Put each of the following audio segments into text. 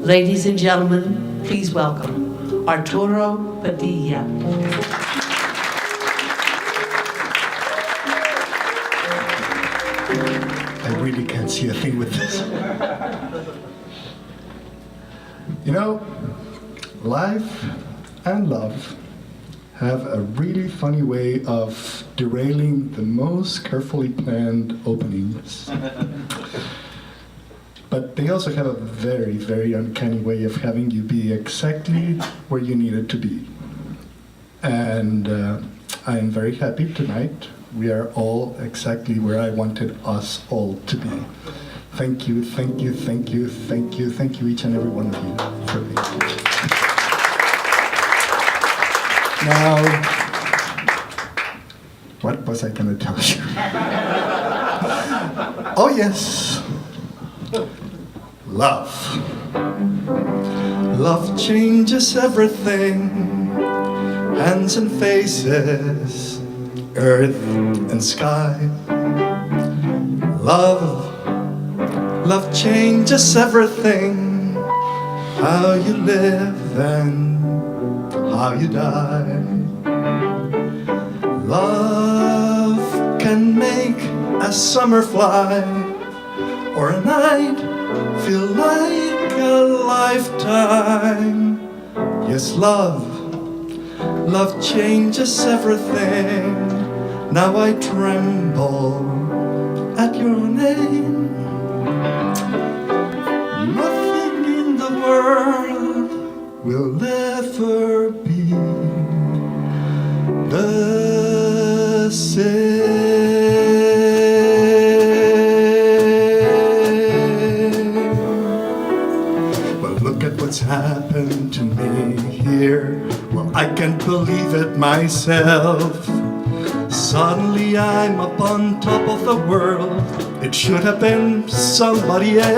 Ladies and gentlemen, please welcome Arturo Padilla. I really can't see a thing with this. You know, life and love have a really funny way of derailing the most carefully planned openings. But they also have a very, very uncanny way of having you be exactly where you needed to be. And I am very happy tonight. We are all exactly where I wanted us all to be. Thank you, thank you, thank you, thank you, thank you, each and every one of you for being here. Now, what was I going to tell you? Oh yes. Love. Love changes everything. Hands and faces, earth and sky. Love changes everything. How you live and how you die. Love can make a summer fly, or a night feel like a lifetime. Yes, love changes everything. Now I tremble at your name. Nothing in the world will ever be the same. What's happened to me here? Well, I can't believe it myself. Suddenly I'm up on top of the world. It should have been somebody else.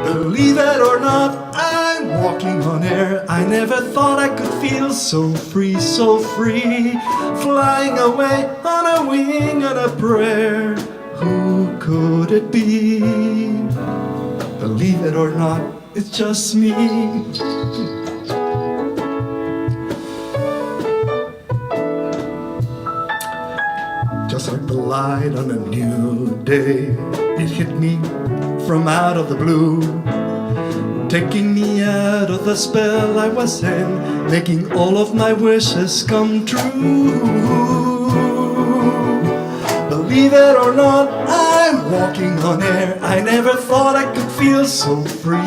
Believe it or not, I'm walking on air. I never thought I could feel so free, flying away on a wing and a prayer. Who could it be? Believe it or not, it's just me. Just like the light on a new day, it hit me from out of the blue, taking me out of the spell I was in, making all of my wishes come true. Believe it or not, I'm walking on air. I never thought I could feel so free,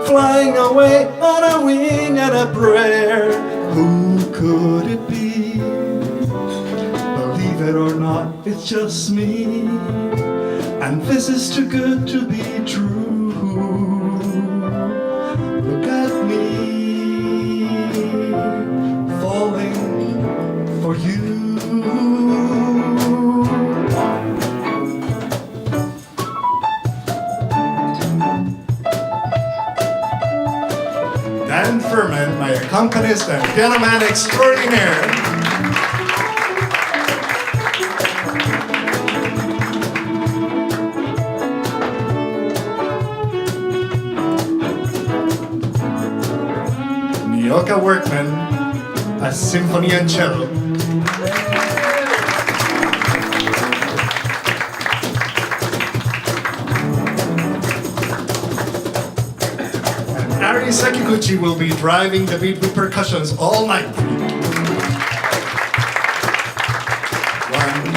flying away on a wing and a prayer. Who could it be? Believe it or not, it's just me, and this is too good to be true. Look at me, falling for you. And Furman, my accompanist and piano man extraordinaire. Nioka Workman, a symphony and cello. And Arei Sekiguchi will be driving the beat with percussions all night. 1,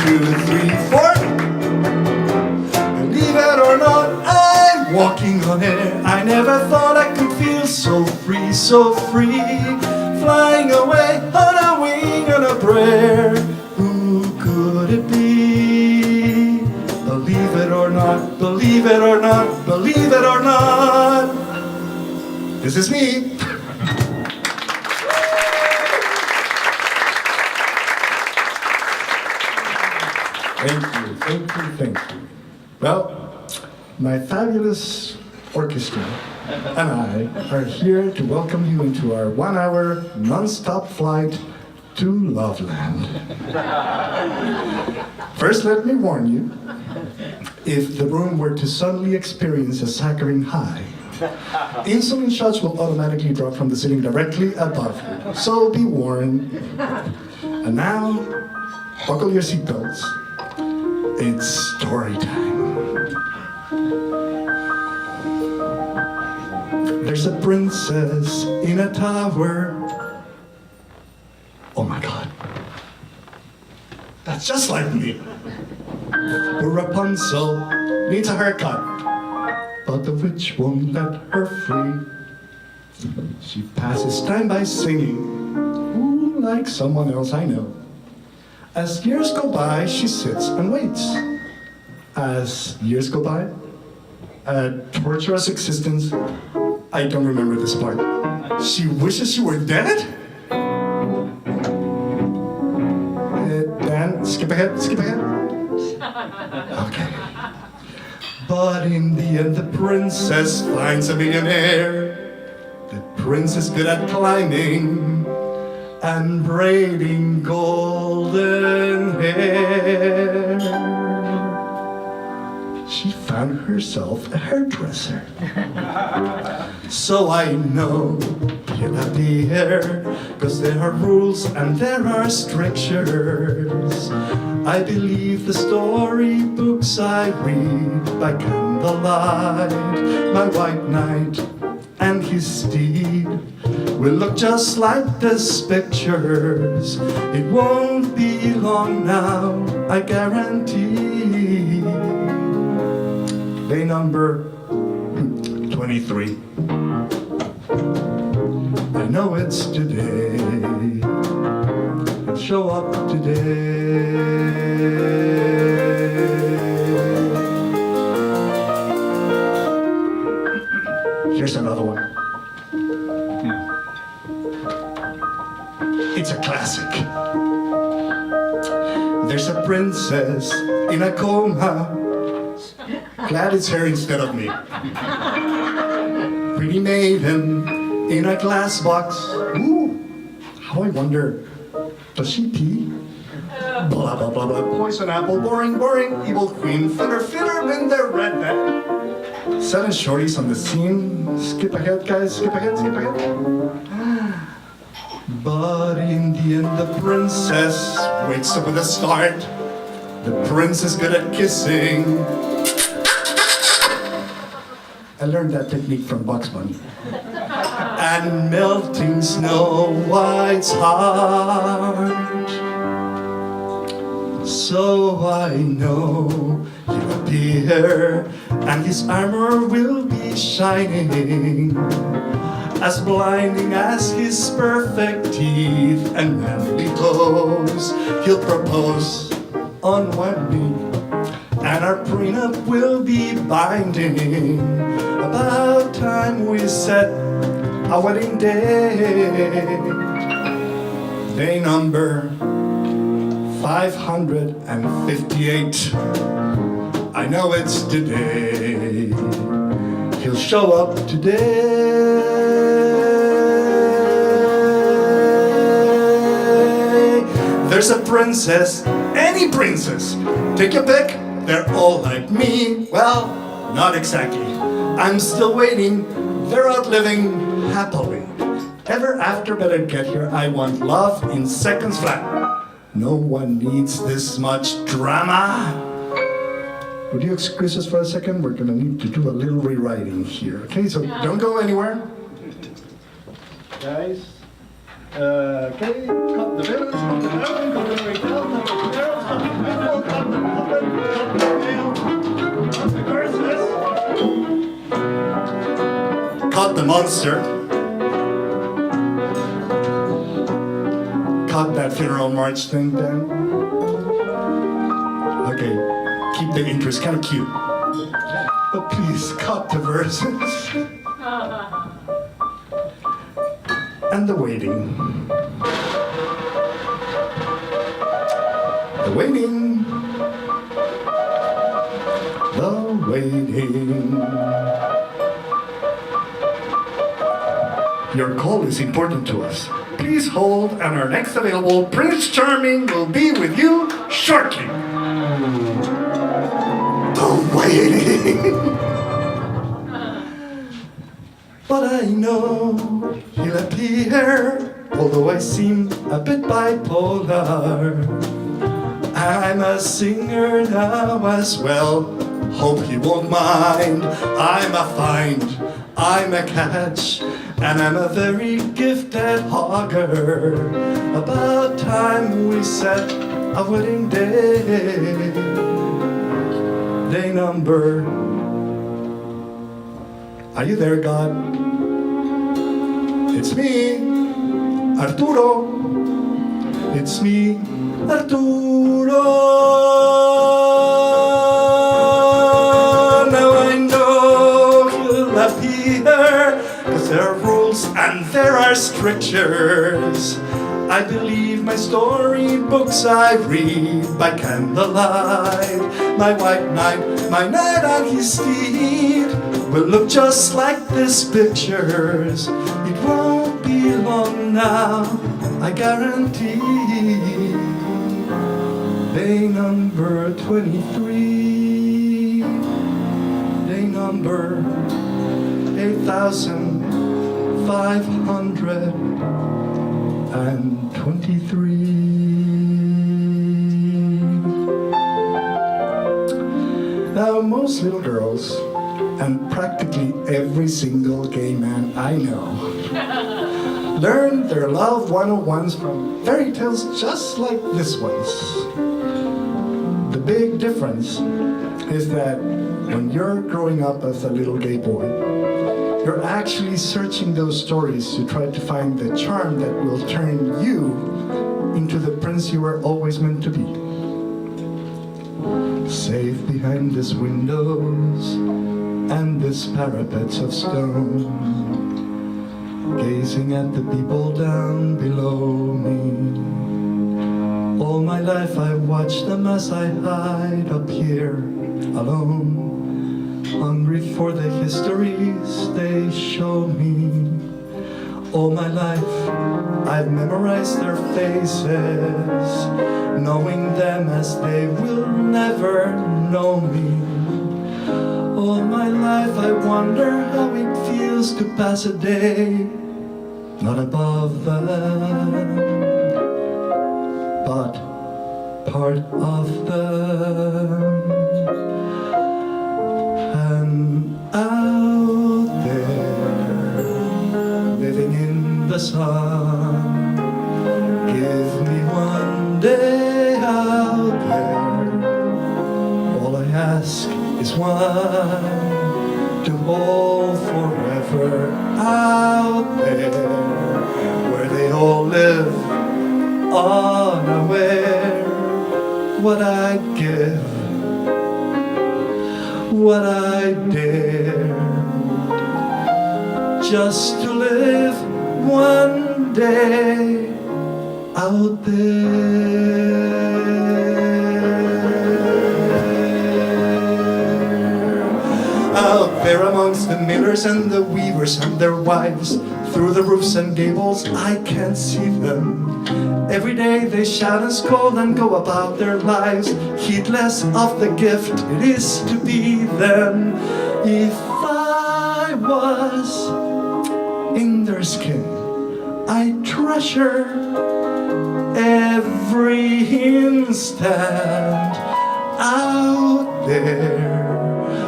2, 3, 4. Believe it or not, I'm walking on air. I never thought I could feel so free, flying away on a wing and a prayer. Who could it be? Believe it or not, believe it or not, believe it or not. This is me. Thank you. Well, my fabulous orchestra and I are here to welcome you into our 1-hour non-stop flight to Loveland. First, let me warn you, if the room were to suddenly experience a saccharine high, insulin shots will automatically drop from the ceiling directly above you, so be warned. And now, buckle your seatbelts. It's story time. There's a princess in a tower. Oh my God. That's just like me. Rapunzel needs a haircut, but the witch won't let her free. She passes time by singing, ooh, like someone else I know. As years go by, she sits and waits. As years go by, a torturous existence. I don't remember this part. She wishes she were dead? Dan, skip ahead. Okay. But in the end, the princess finds a millionaire. The prince is good at climbing and braiding golden hair. She found herself a hairdresser. So I know he'll appear, 'cause there are rules and there are strictures. I believe the storybooks I read by candlelight. My white knight and his steed will look just like these pictures. It won't be long now, I guarantee. Day number 23. I know it's today. Show up today. Here's another one. It's a classic. There's a princess in a coma. Glad it's her instead of me. Pretty maiden in a glass box. Ooh, how I wonder, does she pee? Blah, blah, blah, blah. Poison apple, boring. Evil queen, fitter, in the redneck. 7 shorties on the scene. Skip ahead, guys, skip ahead. But in the end, the princess wakes up with a start. The prince is good at kissing. I learned that technique from Bugs Bunny. And melting Snow White's heart. So I know he'll appear, and his armor will be shining, as blinding as his perfect teeth and manly pose. He'll propose on one knee, and our prenup will be binding. About time we set a wedding date. Day number 558. I know it's today. He'll show up today. There's a princess, any princess. Take your pick, they're all like me. Well, not exactly. I'm still waiting, they're out living happily. Ever after, better get here. I want love in seconds flat. No one needs this much drama. Would you excuse us for a second? We're gonna need to do a little rewriting here. Okay, so don't go anywhere. guys. Okay, cut the villains, cut the heroine, cut the fairy tale, cut the heroes, cut the people, cut the puppet, cut the male, cut the curses. Cut the monster. Cut that funeral march thing down. Okay, keep the interest kind of cute. But please cut the verses. And the waiting. The waiting. The waiting. Your call is important to us. Please hold, and our next available Prince Charming will be with you shortly. The waiting. But I know he'll appear, although I seem a bit bipolar. I'm a singer now as well, hope he won't mind. I'm a find, I'm a catch, and I'm a very gifted hogger. About time we set a wedding day. Day number. Are you there, God? It's me, Arturo. It's me, Arturo. Now I know he'll appear, 'cause there are rules and there are strictures. I believe my storybooks I read by candlelight. My white knight, my knight on his steed, will look just like these pictures. It won't be long now, I guarantee. Day number 23. Day number 8,523. Now, most little girls, and practically every single gay man I know, learn their love 101s from fairy tales just like this one's. The big difference is that when you're growing up as a little gay boy, you're actually searching those stories to try to find the charm that will turn you into the prince you were always meant to be. Safe behind these windows and these parapets of stone, gazing at the people down below me. All my life I watch them as I hide up here alone, hungry for the histories they show me. All my life I've memorized their faces, knowing them as they will never know me. All my life I wonder how it feels to pass a day not above them, but part of them. And out there, living in the sun, give me one day out there. All I ask is one to hold forever out there, where they all live unaware. What I'd give, what I dare, just to live one day out there. Out there amongst the millers and the weavers and their wives, through the roofs and gables I can't see them. Every day they shout and scold and go about their lives, heedless of the gift it is to be them. If I was in their skin, I'd treasure every instant out there,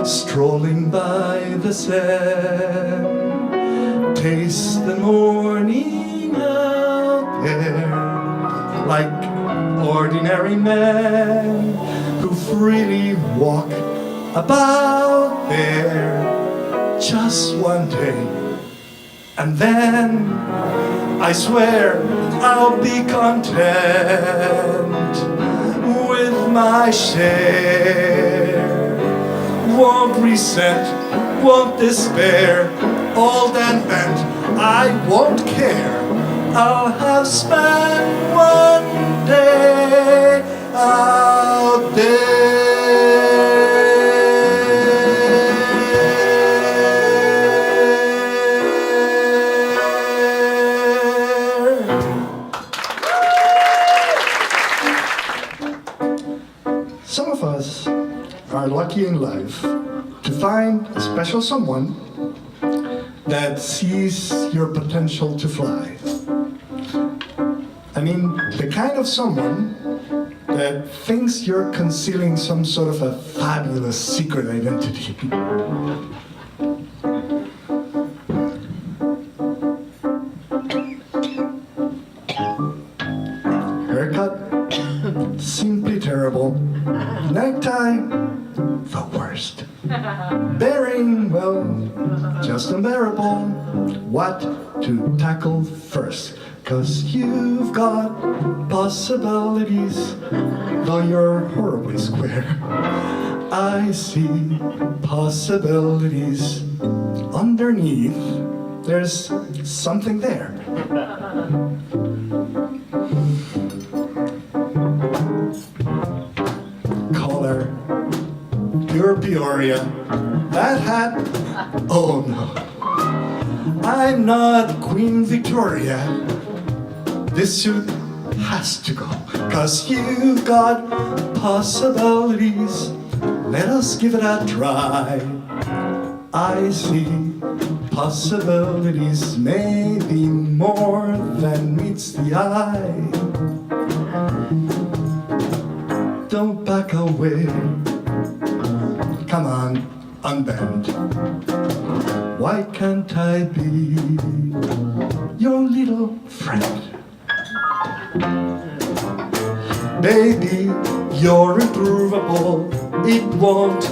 strolling by the sand, taste the morning out there like ordinary men who freely walk about there just one day. And then I swear I'll be content with my share. Won't resent, won't despair, old and bent, I won't care. I'll have spent one day out there. Some of us are lucky in life to find a special someone that sees your potential to fly. I mean, the kind of someone that thinks you're concealing some sort of a fabulous secret identity. Haircut, simply terrible. Necktie, the worst. Bearing, well, just unbearable. What to tackle first? 'Cause you've got possibilities, though you're horribly square. I see possibilities underneath. There's something there. Color, pure Peoria. That hat, oh no. I'm not Queen Victoria. This suit has to go, 'cause you've got possibilities. Let us give it a try. I see possibilities, maybe more than meets the eye. Don't back away. Come on, unbend. Why can't I be your little friend? Baby, you're improvable. It won't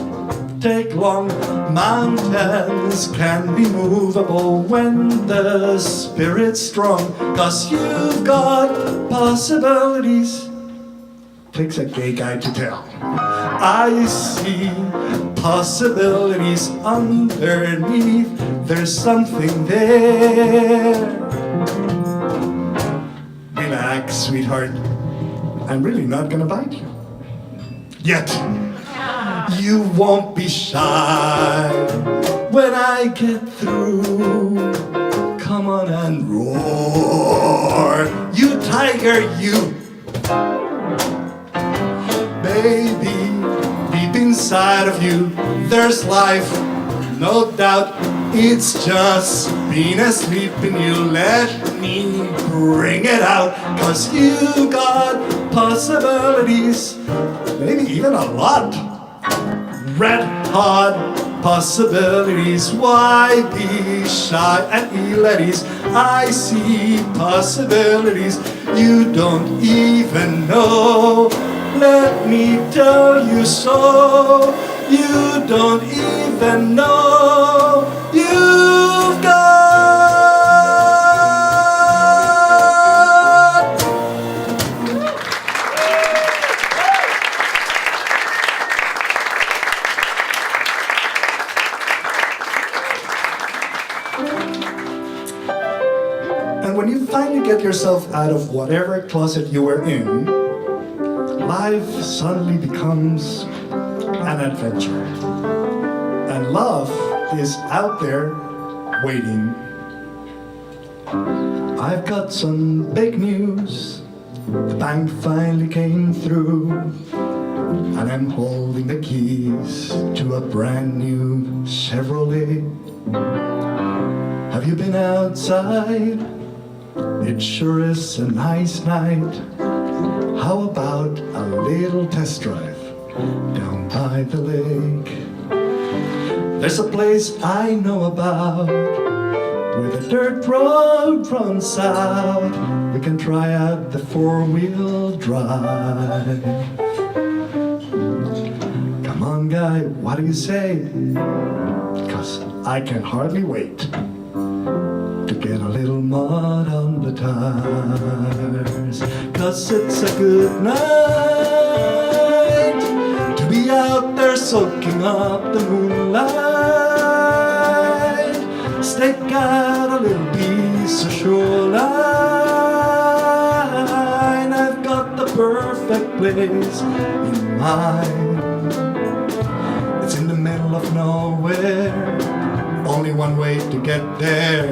take long. Mountains can be movable when the spirit's strong. 'Cause you've got possibilities. Takes a gay guy to tell. I see possibilities underneath. There's something there. Relax, sweetheart. I'm really not gonna bite you. Yet. You won't be shy when I get through. Come on and roar. You tiger, you. Baby, deep inside of you, there's life, no doubt. It's just been asleep in you. Let me bring it out. 'Cause you got possibilities, maybe even a lot. Red hot possibilities. Why be shy at Eletties? I see possibilities you don't even know. Let me tell you so. You don't even know. You've got. And when you finally get yourself out of whatever closet you were in, life suddenly becomes an adventure. And love is out there waiting. I've got some big news. The bank finally came through. And I'm holding the keys to a brand new Chevrolet. Have you been outside? It sure is a nice night. How about a little test drive down by the lake? There's a place I know about Where the dirt road runs south, we can try out the four-wheel drive. Come on, guy, what do you say? 'Cause I can hardly wait to get a little mud on the tires. 'Cause it's a good night to be out there soaking up the moonlight. Stake out a little piece of shoreline. I've got the perfect place in mind. It's in the middle of nowhere, only one way to get there.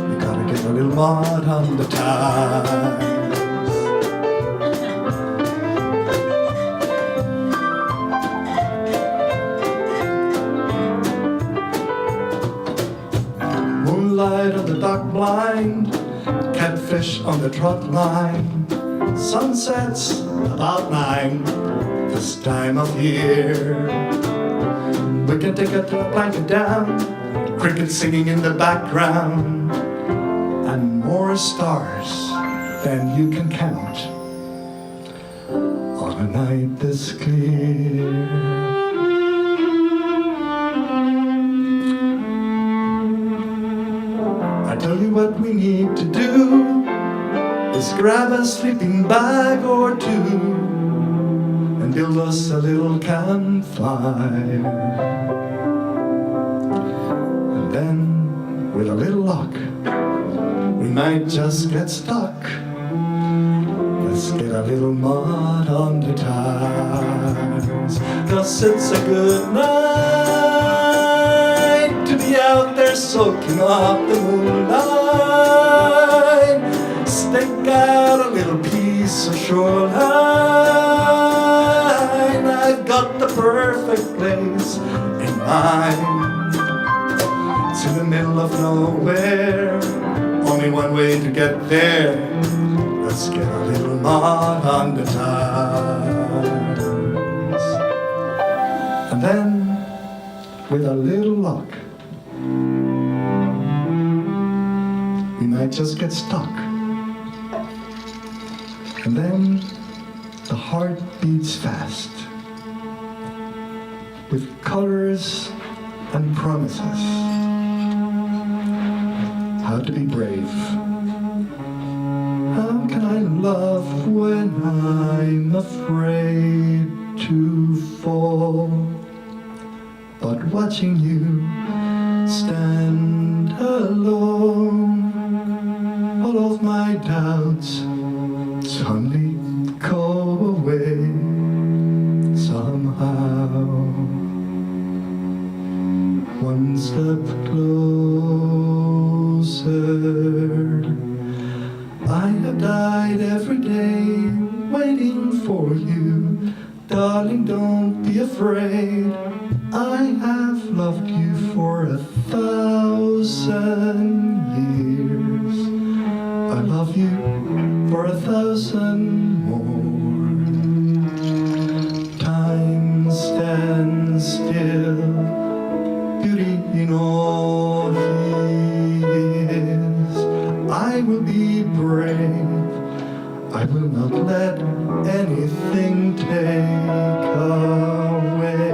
You gotta get a little mud on the tires. Moonlight on the dock blind, catfish on the trot line. Sunsets about 9 this time of year. We can take a blanket down, crickets singing in the background, and more stars than you can count on a night this clear. I tell you what we need to do is grab a sleeping bag or two and build us a little campfire. And then, with a little luck, we might just get stuck. Let's get a little mud on the tires. 'Cause it's a good night to be out there soaking up the moonlight. Stake out a little piece of shoreline. I've got the perfect place in mind. It's in the middle of nowhere, only one way to get there. Let's get a little mud on the tires. And then, with a little luck, we might just get stuck. And then the heart beats fast with colors and promises. How to be brave. How can I love when I'm afraid to fall? But watching you stand alone, all of my doubts suddenly go away somehow. One step closer. I have died every day waiting for you. Darling, don't be afraid. I have loved you for 1,000 years. I love you for 1,000 more. Time stands still, beauty in all he is. I will be brave, I will not let anything take away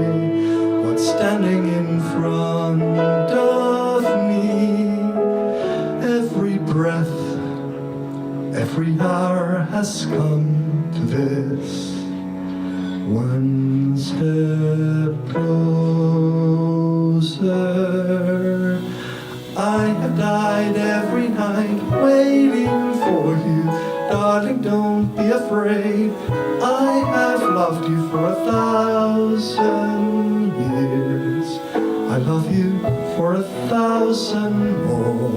what's standing in front of me. Every breath, every hour has come to this. One step closer. I have died every night waiting for you. Darling, don't be afraid. I have loved you for 1,000 years. I love you for 1,000 more.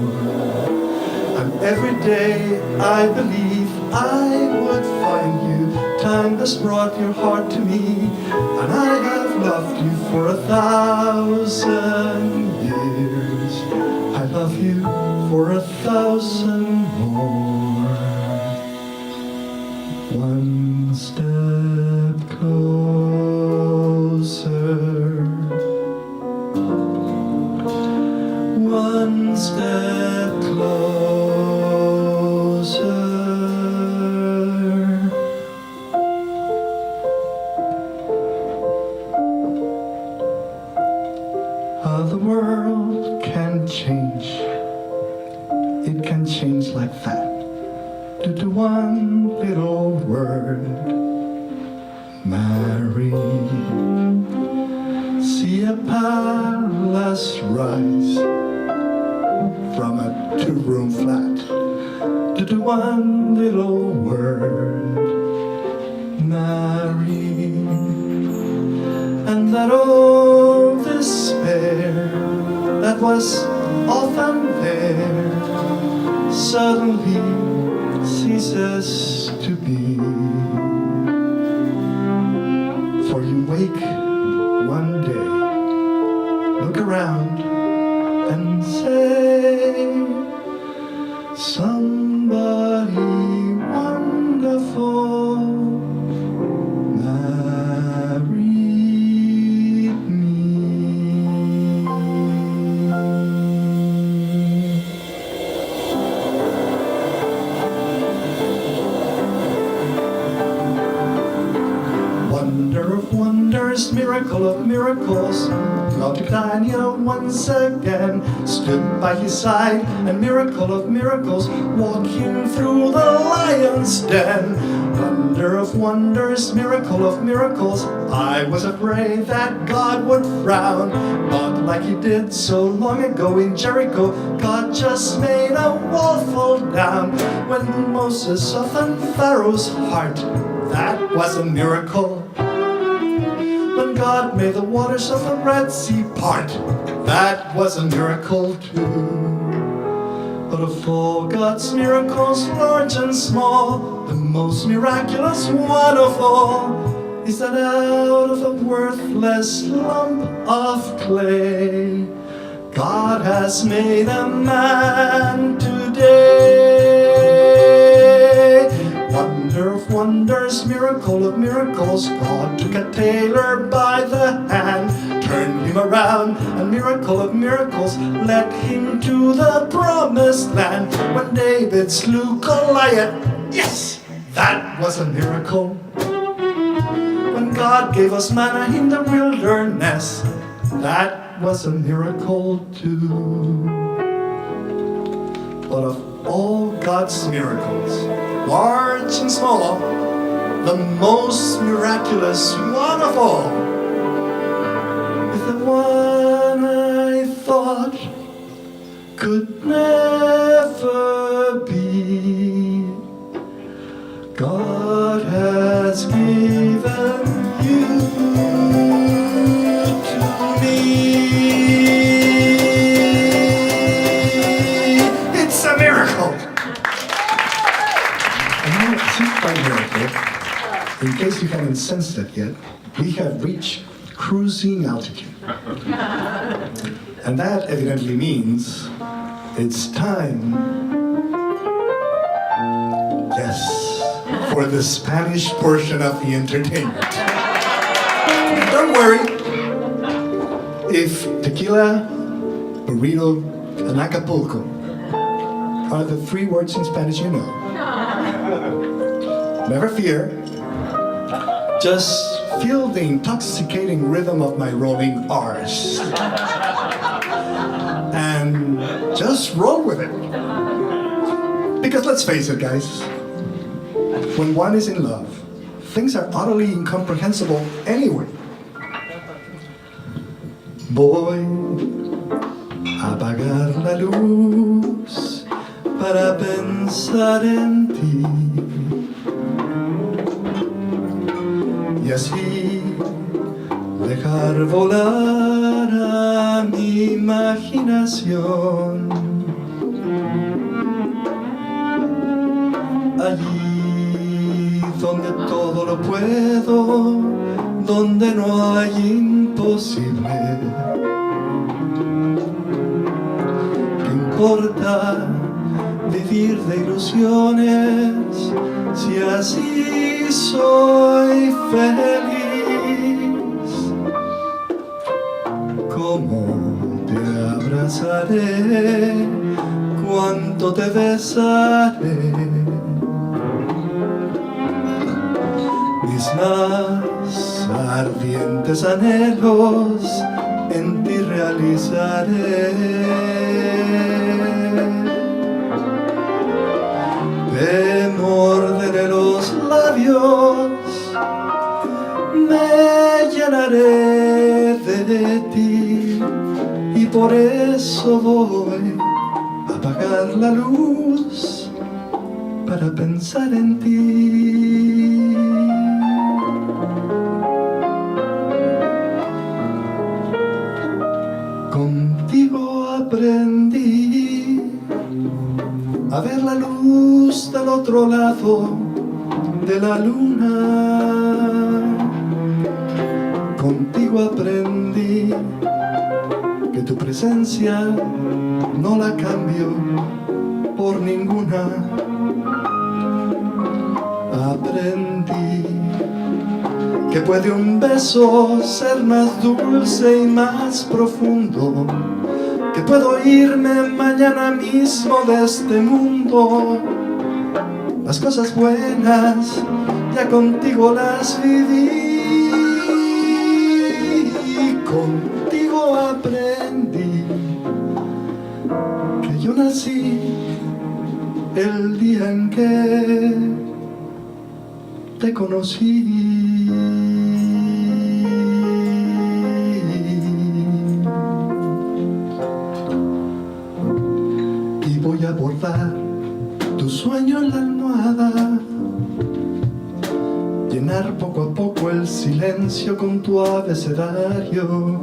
And every day I believe I would find you. Time has brought your heart to me, and I have loved you for 1,000 years. I love you for 1,000 more. One step closer. One step to one little word, marry. See a palace rise from a two-room flat to one little word, marry. And that old despair that was often there suddenly ceases to be. For you wake one day, look around and say, somebody wonderful married me. Wonder of wonders, miracle of miracles, God Titania once again stood by his side, and miracle of miracles, walking through the lion's den. Wonder of wonders, miracle of miracles, I was afraid that God would frown, but like he did so long ago in Jericho, God just made a wall fall down. When Moses softened Pharaoh's heart, that was a miracle. When God made the waters of the Red Sea part, that was a miracle too. But of all God's miracles, large and small, the most miraculous one of all is that out of a worthless lump of clay, God has made a man today. Wonder of wonders, miracle of miracles, God took a tailor by the hand, turned him around, and miracle of miracles led him to the promised land. When David slew Goliath, yes, that was a miracle. When God gave us manna in the wilderness, that was a miracle too. But of all God's miracles, large and small, the most miraculous one of all is the one I thought could never be. God has given you to me. It's a miracle. And now, since by miracle, in case you haven't sensed it yet, we have reached cruising altitude. And that evidently means it's time, yes, for the Spanish portion of the entertainment. Don't worry, if tequila, burrito, and Acapulco are the three words in Spanish you know, never fear. Just feel the intoxicating rhythm of my rolling R's. And just roll with it. Because let's face it, guys, when one is in love, things are utterly incomprehensible anyway. Voy a apagar la luz para pensar en ti. Y así dejar volar a mi imaginación. Allí donde todo lo puedo, donde no hay imposible. ¿Qué importa vivir de ilusiones si así soy feliz? ¿Cómo te abrazaré? ¿Cuánto te besaré? Mis más ardientes anhelos en ti realizaré. Te labios, me llenaré de ti y por eso voy a apagar la luz para pensar en ti. Contigo aprendí a ver la luz del otro lado de la luna. Contigo aprendí que tu presencia no la cambio por ninguna. Aprendí que puede un beso ser más dulce y más profundo, que puedo irme mañana mismo de este mundo. Las cosas buenas ya contigo las viví, y contigo aprendí que yo nací el día en que te conocí. Y voy a bordar tu sueño en la almohada, llenar poco a poco el silencio con tu abecedario,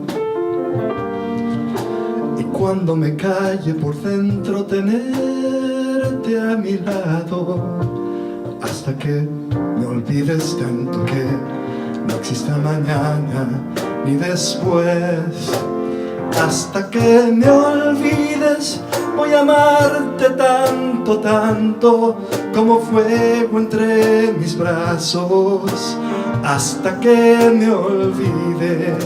y cuando me calle por dentro tenerte a mi lado, hasta que me olvides tanto que no exista mañana ni después. Hasta que me olvides voy a amarte tanto, tanto como fuego entre mis brazos. Hasta que me olvides,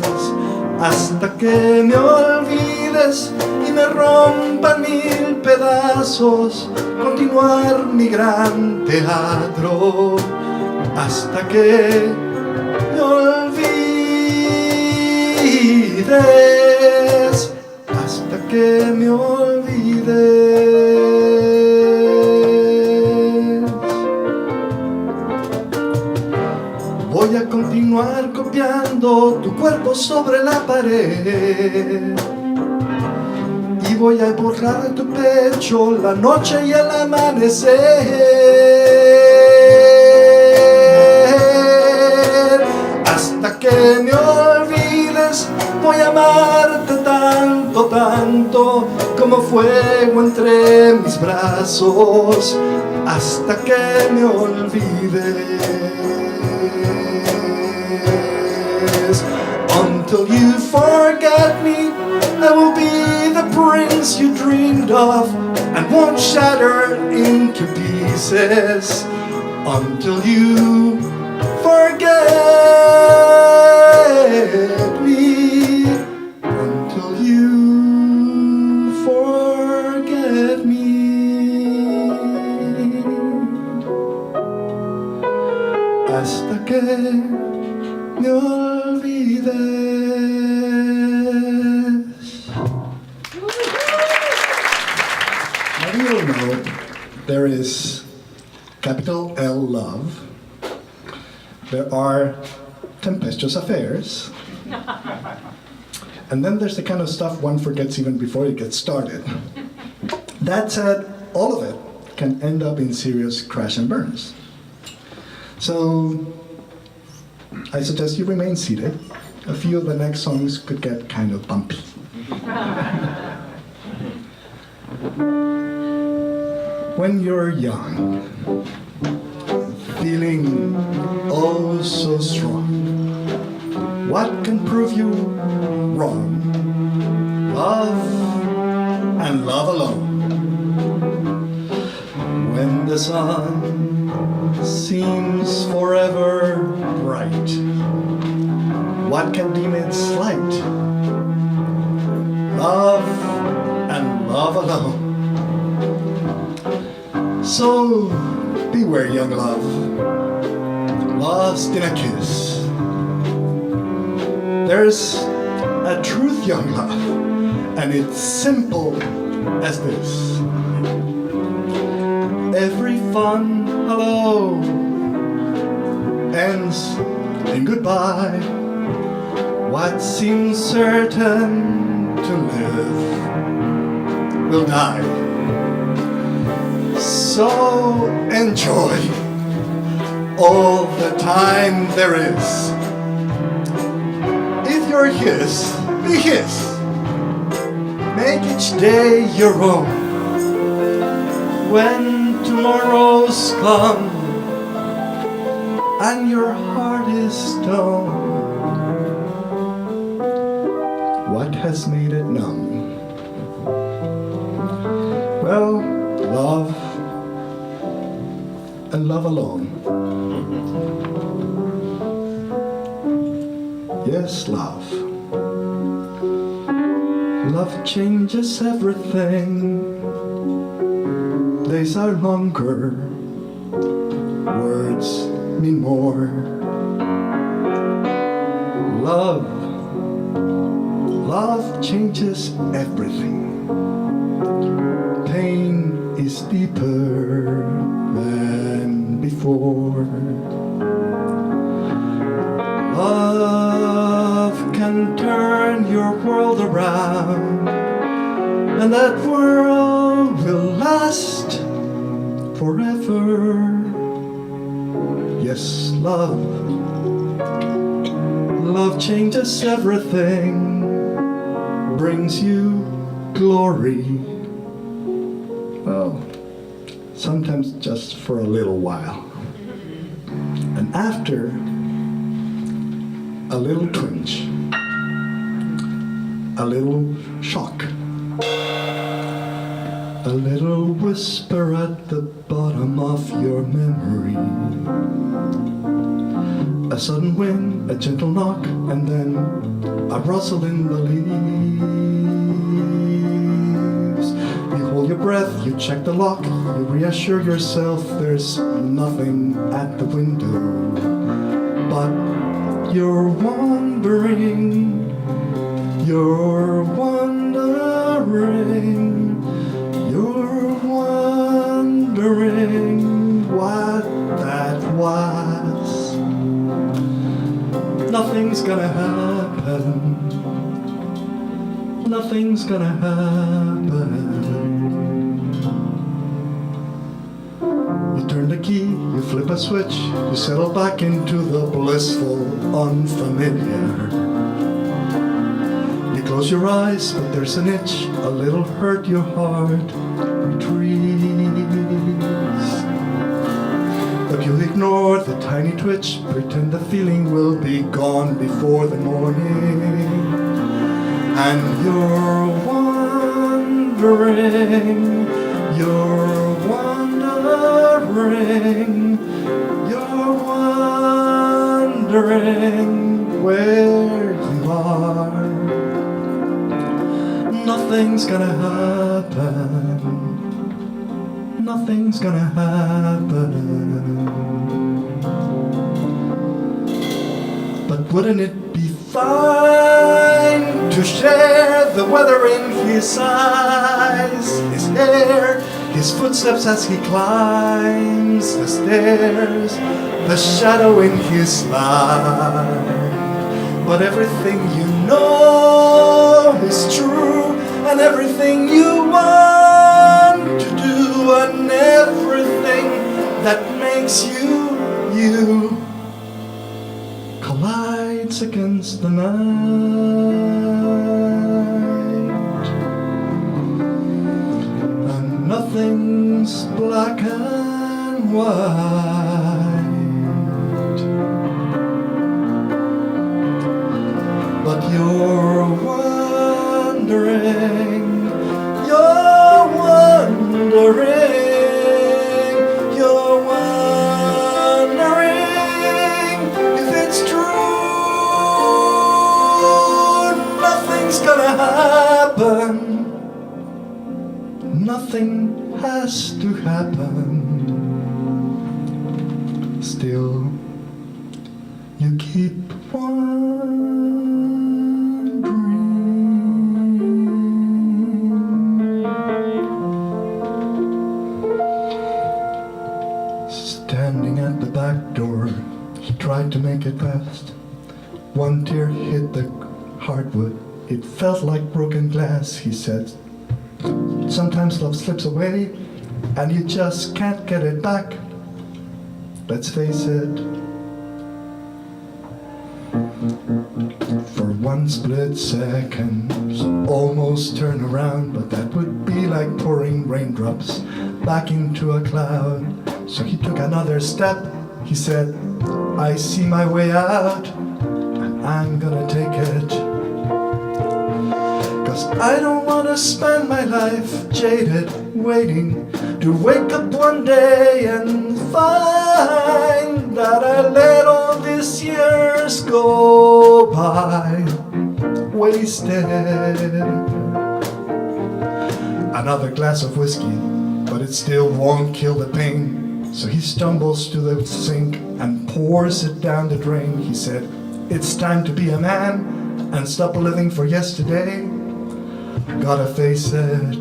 hasta que me olvides y me rompan mil pedazos, continuar mi gran teatro. Hasta que me olvides, hasta que me olvides. Voy a continuar copiando tu cuerpo sobre la pared, y voy a borrar de tu pecho la noche y el amanecer. Hasta que me olvides voy a amarte tanto, tanto como fuego entre mis brazos. Hasta que me olvides. Until you forget me, I will be the prince you dreamed of and won't shatter into pieces. Until you forget me, until you forget me. Hasta que me olvides. Now you all know there is capital L love. There are tempestuous affairs. And then there's the kind of stuff one forgets even before it gets started. That said, all of it can end up in serious crash and burns. So I suggest you remain seated. A few of the next songs could get kind of bumpy. When you're young, feeling oh so strong, what can prove you wrong? Love and love alone. When the sun seems forever bright, what can deem its light? Love and love alone. So beware, young love, lost in a kiss. There's a truth, young love, and it's simple as this. Every fun hello ends in goodbye. What seems certain to live will die. So enjoy all the time there is. If you're his, be his. Make each day your own. When tomorrow's come and your heart is stone, what has made it numb? Well, love and love alone. Yes, love. Love changes everything. Days are longer, words mean more. Love changes everything. Pain is deeper than before. Love can turn your world around, and that world will last forever. Yes, love changes everything, brings you glory. Well, sometimes just for a little while. And after, a little twinge, a little shock, a little whisper at the bottom of your memory. A sudden wind, a gentle knock, and then a rustle in the leaves. You hold your breath, you check the lock, you reassure yourself there's nothing at the window. But you're wondering, you're wondering, you're wondering what that was. Nothing's gonna happen. Nothing's gonna happen. You turn the key, you flip a switch, you settle back into the blissful unfamiliar. You close your eyes, but there's an itch, a little hurt, your heart retreats. But you ignore the tiny twitch, pretend the feeling will be gone before the morning. And you're wondering, you're wondering, you're wondering where you are. Nothing's gonna happen. Nothing's gonna happen. But wouldn't it be fine to share the weather in his eyes, his hair, his footsteps as he climbs the stairs, the shadow in his light? But everything you know is true, and everything you want to do, and everything that makes you, you, collides against the night. And nothing's black and white, but you're wondering, you're wondering, you're wondering if it's true. Nothing's gonna happen. Nothing has to happen. Still, you keep He tried to make it fast. One tear hit the hardwood. It felt like broken glass, he said. Sometimes love slips away, and you just can't get it back. Let's face it. For one split second, almost turn around, but that would be like pouring raindrops back into a cloud. So he took another step. He said, I see my way out, and I'm gonna take it. 'Cause I don't wanna spend my life jaded, waiting to wake up one day and find that I let all these years go by wasted. Another glass of whiskey, but it still won't kill the pain. So he stumbles to the sink and pours it down the drain. He said, it's time to be a man and stop living for yesterday. Gotta face it.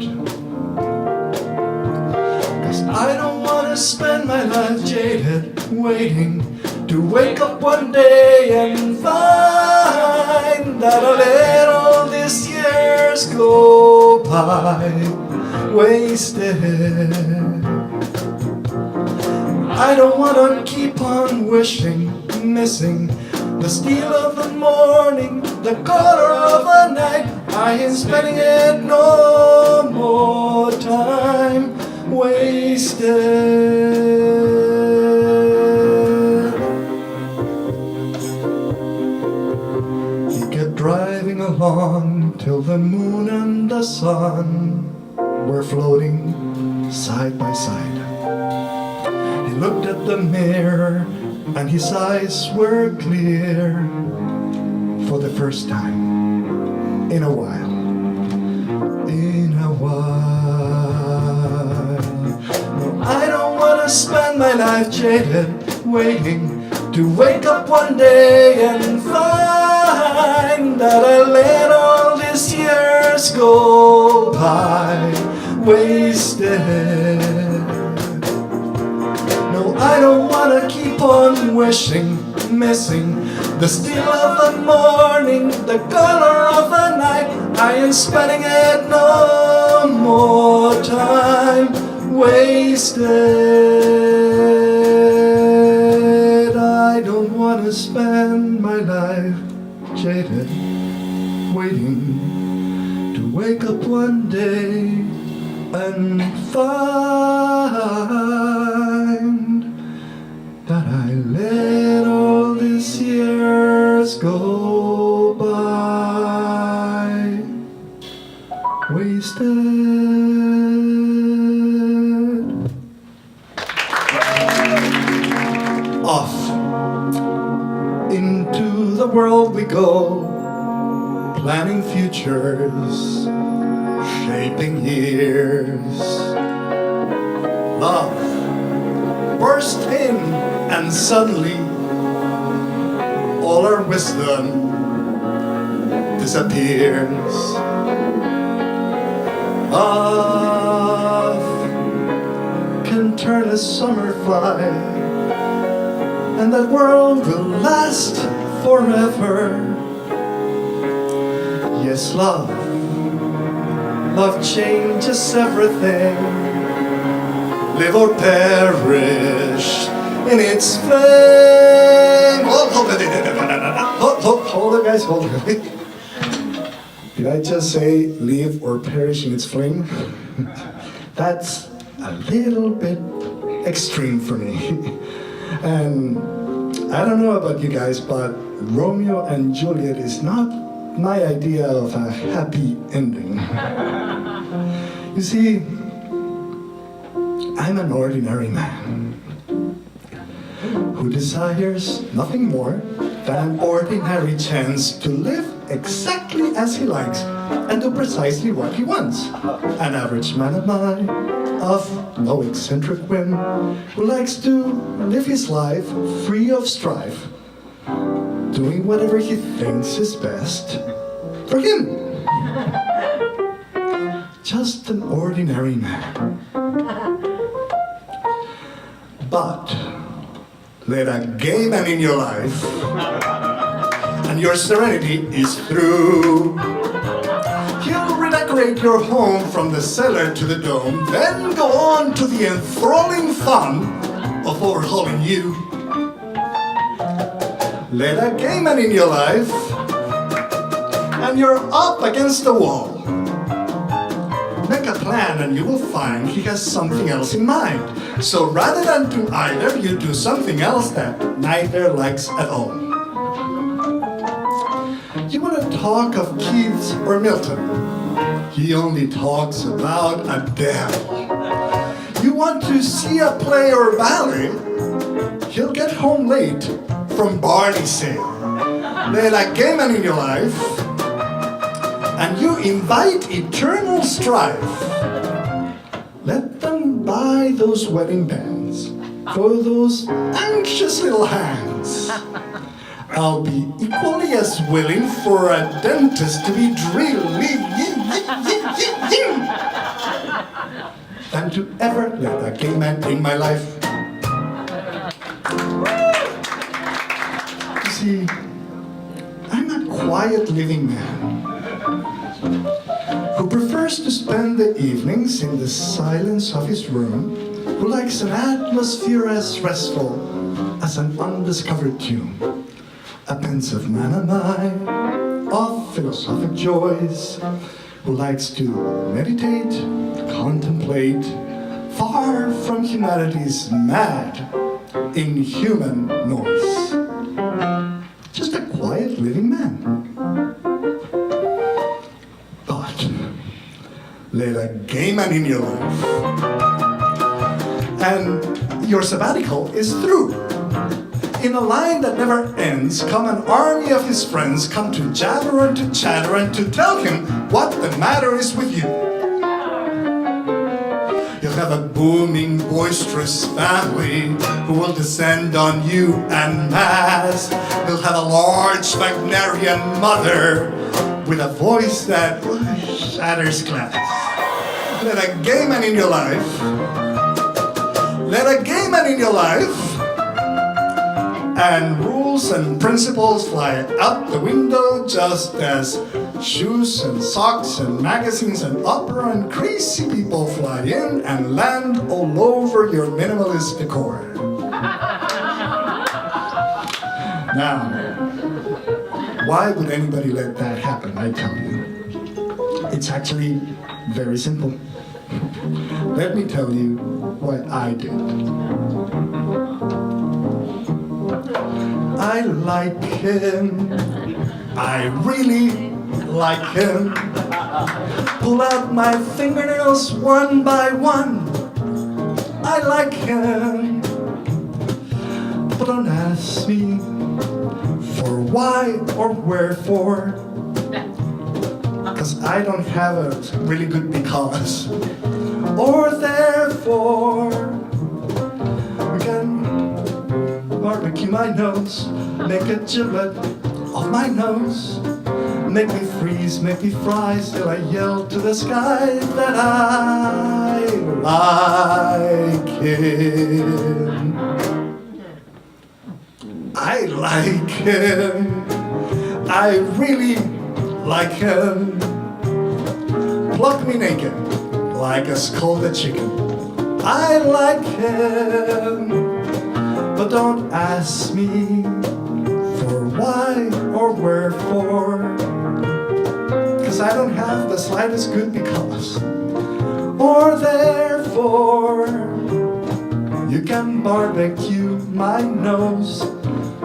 'Cause I don't wanna spend my life jaded, waiting to wake up one day and find that I let all these years go by wasted. I don't wanna keep on wishing, missing the steel of the morning, the color of the night. I ain't spending it no more time wasted. He kept driving along till the moon and the sun were floating side by side. He looked at the mirror and his eyes were clear for the first time in a while. In a while. No, I don't wanna spend my life jaded, waiting to wake up one day and find that I let all these years go by wasted. No, I don't wanna keep on wishing, missing the steel of the morning, the color of the night. I ain't spending it no more time wasted. I don't wanna spend my life jaded, waiting to wake up one day and find that I let all these years go by wasted. Off into the world we go, planning futures, shaping years. Love burst in, and suddenly all our wisdom disappears. Love can turn a summer fly, and that world will last forever. Yes, love changes everything. Live or perish in its flame. Hold it, guys, hold it. Did I just say live or perish in its flame? That's a little bit extreme for me. And I don't know about you guys, but Romeo and Juliet is not my idea of a happy ending. You see, I'm an ordinary man who desires nothing more than an ordinary chance to live exactly as he likes and do precisely what he wants. An average man am I, of no eccentric whim, who likes to live his life free of strife, doing whatever he thinks is best for him. Just an ordinary man. But let a gay man in your life, and your serenity is through. He'll redecorate your home from the cellar to the dome, then go on to the enthralling fun of overhauling you. Let a gay man in your life, and you're up against the wall. Make a plan and you will find he has something else in mind. So rather than do either, you do something else that neither likes at all. You want to talk of Keats or Milton. He only talks about Adele. You want to see a play or ballet. He'll get home late from barley sale. Let a gay man in your life, and you invite eternal strife. Let them buy those wedding bands for those anxious little hands. I'll be equally as willing for a dentist to be drilling than to ever let a gay man in my life. You see, I'm a quiet living man who prefers to spend the evenings in the silence of his room, who likes an atmosphere as restful as an undiscovered tune, a pensive man am I, of philosophic joys, who likes to meditate, contemplate, far from humanity's mad, inhuman noise. Just a quiet living man. Let a gay man in your life, and your sabbatical is through. In a line that never ends, come an army of his friends, come to jabber and to chatter and to tell him what the matter is with you. You'll have a booming, boisterous family who will descend on you en masse. You'll have a large Wagnerian mother with a voice that shatters glass. Let a gay man in your life, let a gay man in your life, and rules and principles fly out the window just as shoes and socks and magazines and opera and crazy people fly in and land all over your minimalist decor. Now, why would anybody let that happen, I tell you? It's actually very simple. Let me tell you what I did. I like him. I really like him. Pull out my fingernails one by one. I like him. But don't ask me for why or wherefore. Because I don't have a really good because or therefore. We can barbecue my nose, make a giblet of my nose, make me freeze, make me fry, till I yell to the sky that I like him. I like him. I really like him. Pluck me naked like a scalded chicken. I like him. But don't ask me for why or wherefore, 'cause I don't have the slightest good because or therefore. You can barbecue my nose,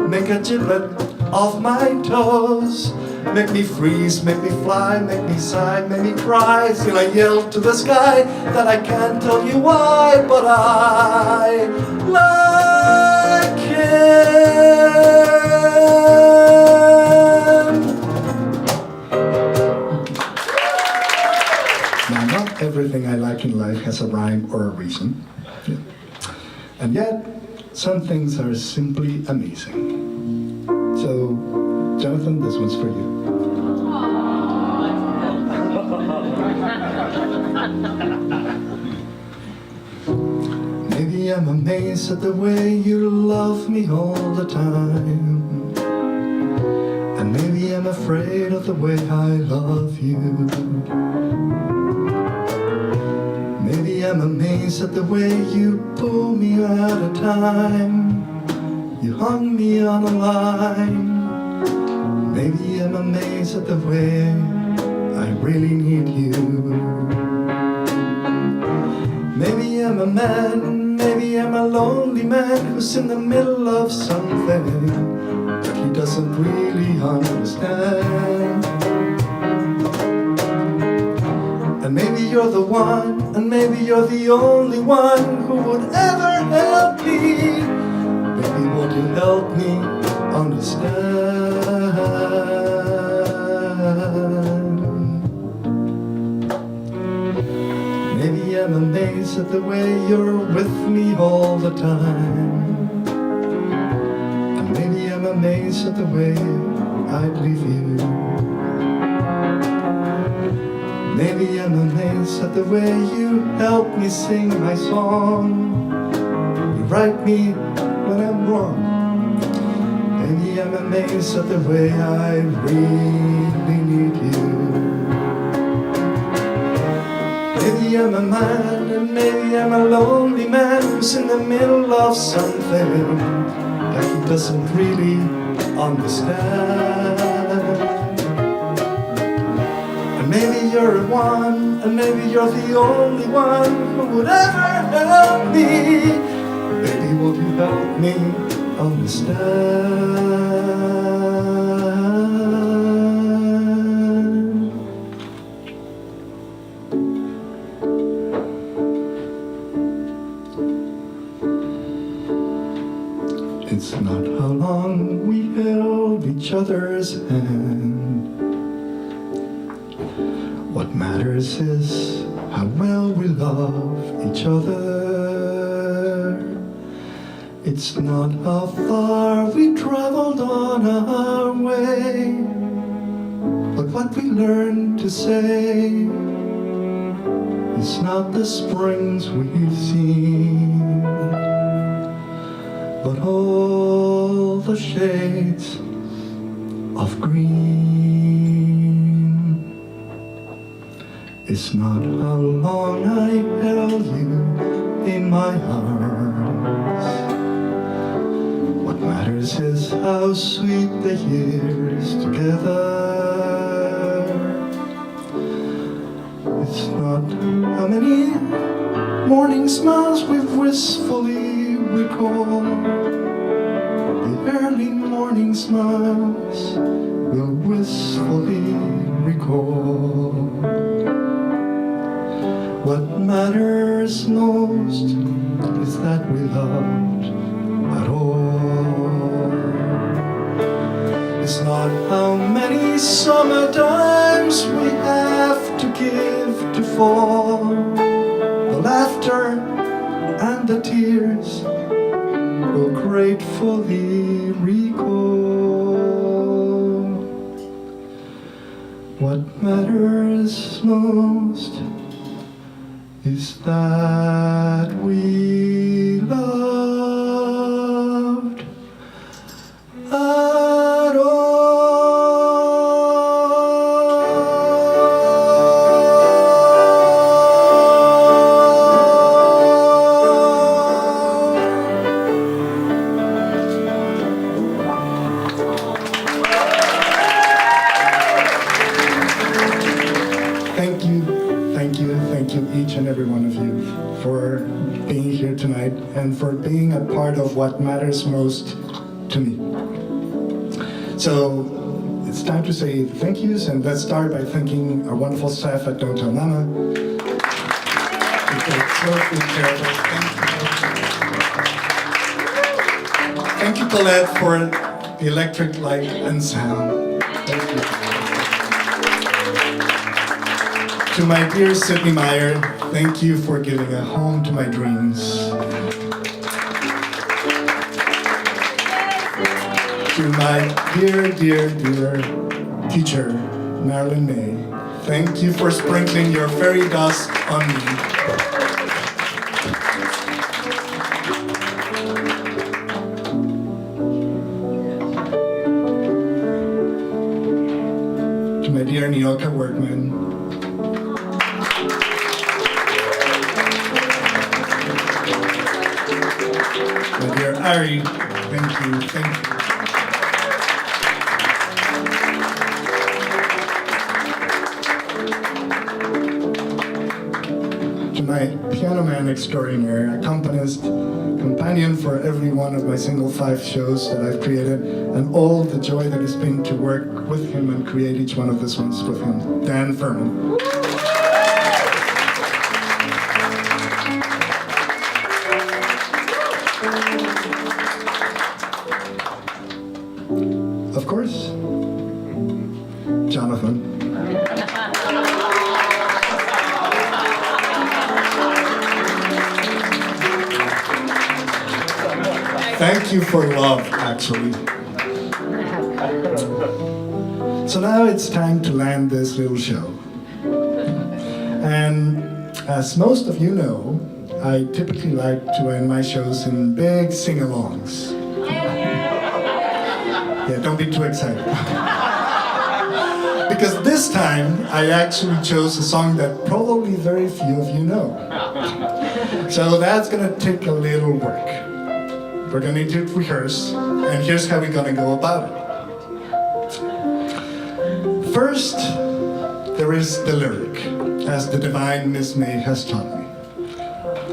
make a giblet of my toes, make me freeze, make me fly, make me sigh, make me cry, till I yell to the sky that I can't tell you why, but I like him. Now, not everything I like in life has a rhyme or a reason. Yeah. And yet, some things are simply amazing. So, Jonathan, this one's for you. Maybe I'm amazed at the way you love me all the time. And maybe I'm afraid of the way I love you. Maybe I'm amazed at the way you pull me out of time. You hung me on a line. Maybe I'm amazed at the way I really need you. Maybe I'm a man, maybe I'm a lonely man who's in the middle of something that he doesn't really understand. And maybe you're the one, and maybe you're the only one who would ever help me. Baby, won't you help me understand? Maybe I'm amazed at the way you're with me all the time. And maybe I'm amazed at the way I'd leave you. Maybe I'm amazed at the way you help me sing my song. You write me when I'm wrong. Maybe I'm amazed at the way I really need you. Maybe I'm a man, and maybe I'm a lonely man who's in the middle of something that he doesn't really understand. And maybe you're the one, and maybe you're the only one who would ever help me. Baby, will you help me understand? It's not how long we held each other's hand. What matters is how well we love each other. It's not how far we traveled on our way, but what we learned to say. It's not the springs we've seen, but all the shades of green. It's not how long I held you in my arms. What matters is how sweet the years together. It's not how many morning smiles we've wistfully recalled. The early morning smiles we'll wistfully recall. What matters most is that we loved at all. It's not how many summertimes we have to give to fall. The laughter and the tears will gratefully recall. What matters most is that we loved at all. Thank you, each and every one of you, for being here tonight and for being a part of what matters most to me. So it's time to say thank yous, and let's start by thanking our wonderful staff at Don't Tell Mama. You take so good care of us. Thank you, Collette, for the electric light and sound. Thank you. To my dear Sidney Myer, thank you for giving a home to my dreams. To my dear, dear, dear teacher, Marilyn Maye, thank you for sprinkling your fairy dust on me. dear Nioka Workman. My dear Arei, thank you. To my piano man extraordinaire, accompanist, companion for every one of my single 5 shows that I've created, and all the joy that it's been to work with him and create each one of these ones with him, Dan Furman. Of course, Jonathan. Thank you for love, actually. So now it's time to land this little show. And as most of you know, I typically like to end my shows in big sing-alongs. Yeah, don't be too excited. Because this time, I actually chose a song that probably very few of you know. So that's gonna take a little work. We're gonna need to rehearse, and here's how we're gonna go about it. First, there is the lyric, as the divine Miss Maye has taught me.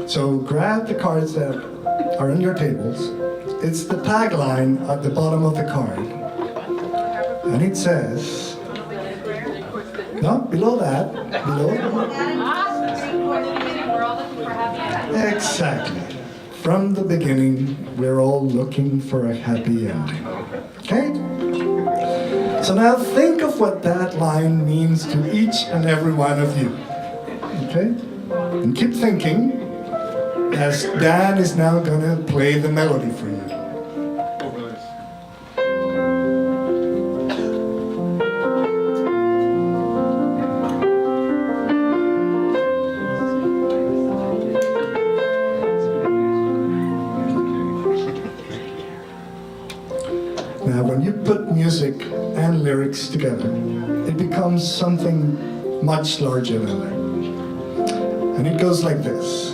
So grab the cards that are on your tables. It's the tagline at the bottom of the card. And it says, no, below that, exactly. From the beginning, we're all looking for a happy ending. Okay? So now think of what that line means to each and every one of you. Okay? And keep thinking, as Dan is now gonna play the melody for you. Now, when you put music and lyrics together, it becomes something much larger than that. And it goes like this.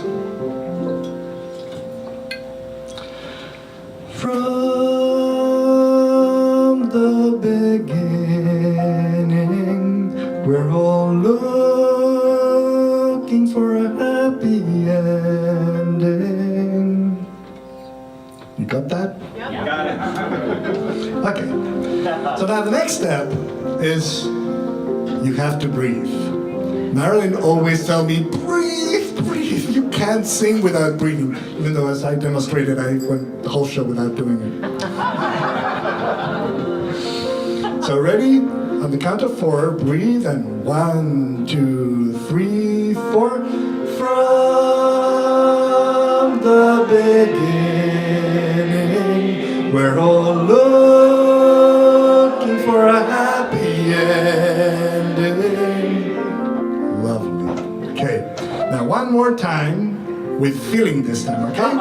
From the beginning, we're all looking for a happy ending. You got that? Yeah. Got it. Okay. So now the next step is you have to breathe. Marilyn always tells me, breathe, breathe. You can't sing without breathing. Even though, as I demonstrated, I went the whole show without doing it. So ready? On the count of 4, breathe, and 1, 2, 3, 4. From the beginning, we're all looking for a happy ending. Lovely. Okay. Now one more time, with feeling this time, okay?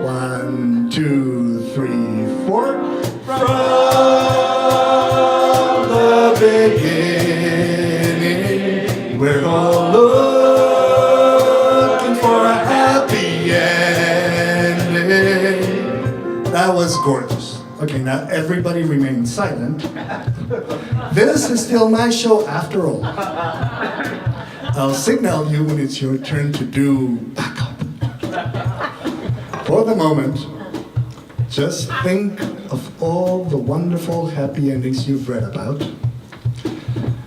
1, 2, 3, 4. From the beginning, we're all looking for a happy ending. That was gorgeous. Okay, now everybody remain silent. This is still my show after all. I'll signal you when it's your turn to do backup. For the moment, just think of all the wonderful happy endings you've read about,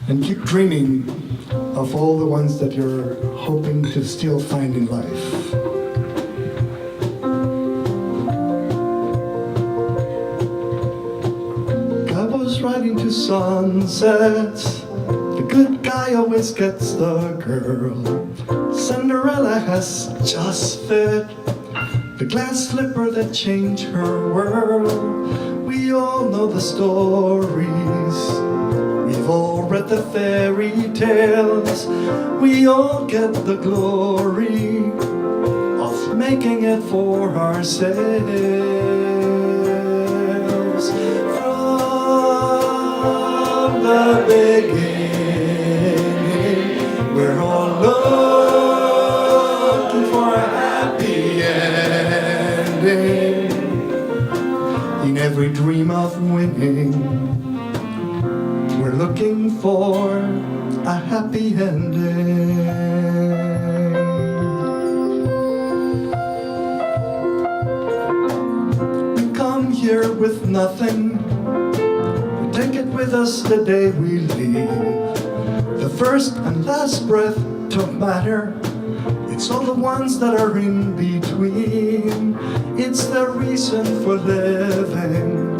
and keep dreaming of all the ones that you're hoping to still find in life. Cowboys riding to sunsets, the good guy always gets the girl. Cinderella has just fit the glass slipper that changed her world. We all know the stories, we've all read the fairy tales. We all get the glory of making it for ourselves. From the beginning. We're all looking for a happy ending. In every dream of winning, we're looking for a happy ending. We come here with nothing. We take it with us the day we leave. The first and last breath don't matter. It's all the ones that are in between. It's the reason for living.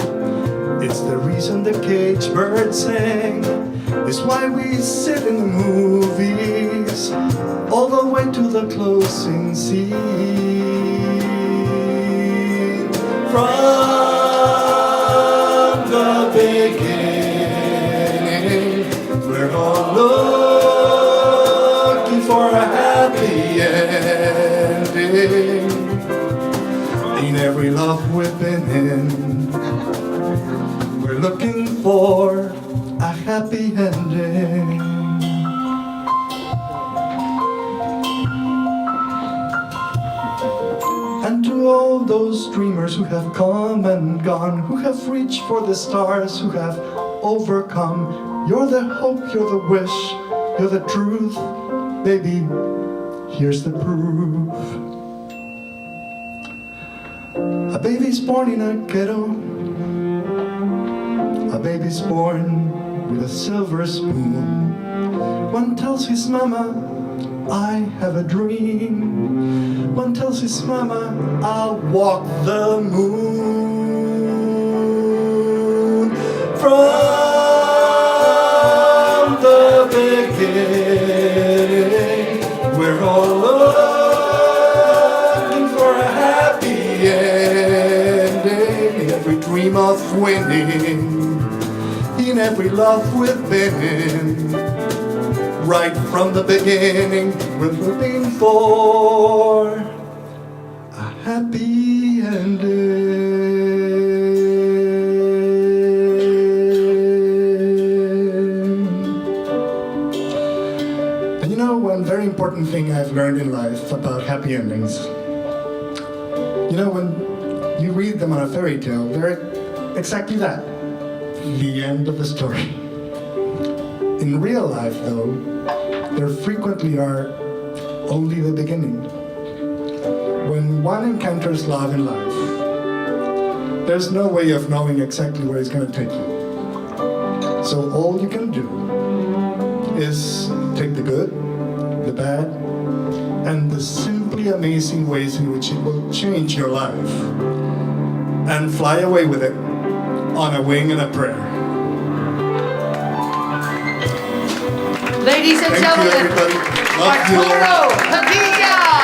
It's the reason the cage birds sing. It's why we sit in the movies all the way to the closing scene. From the beginning, we're all looking for a happy ending. In every love we've been in, we're looking for a happy ending. And to all those dreamers who have come and gone, who have reached for the stars, who have overcome, you're the hope, you're the wish, you're the truth. Baby, here's the proof. A baby's born in a ghetto. A baby's born with a silver spoon. One tells his mama, I have a dream. One tells his mama, I'll walk the moon. From the beginning, we're all looking for a happy ending. In every dream of winning, in every love we've been in, right from the beginning, we're looking for a happy ending. And you know, one very important thing I've learned in life about happy endings, you know, when you read them on a fairy tale, they're exactly that. The end of the story. In real life, though, there frequently are only the beginning. When one encounters love in life, there's no way of knowing exactly where it's going to take you. So all you can do is take the good, the bad, and the simply amazing ways in which it will change your life, and fly away with it on a wing and a prayer. Ladies and Thank you, gentlemen, everybody. Love you all. Arturo Padilla!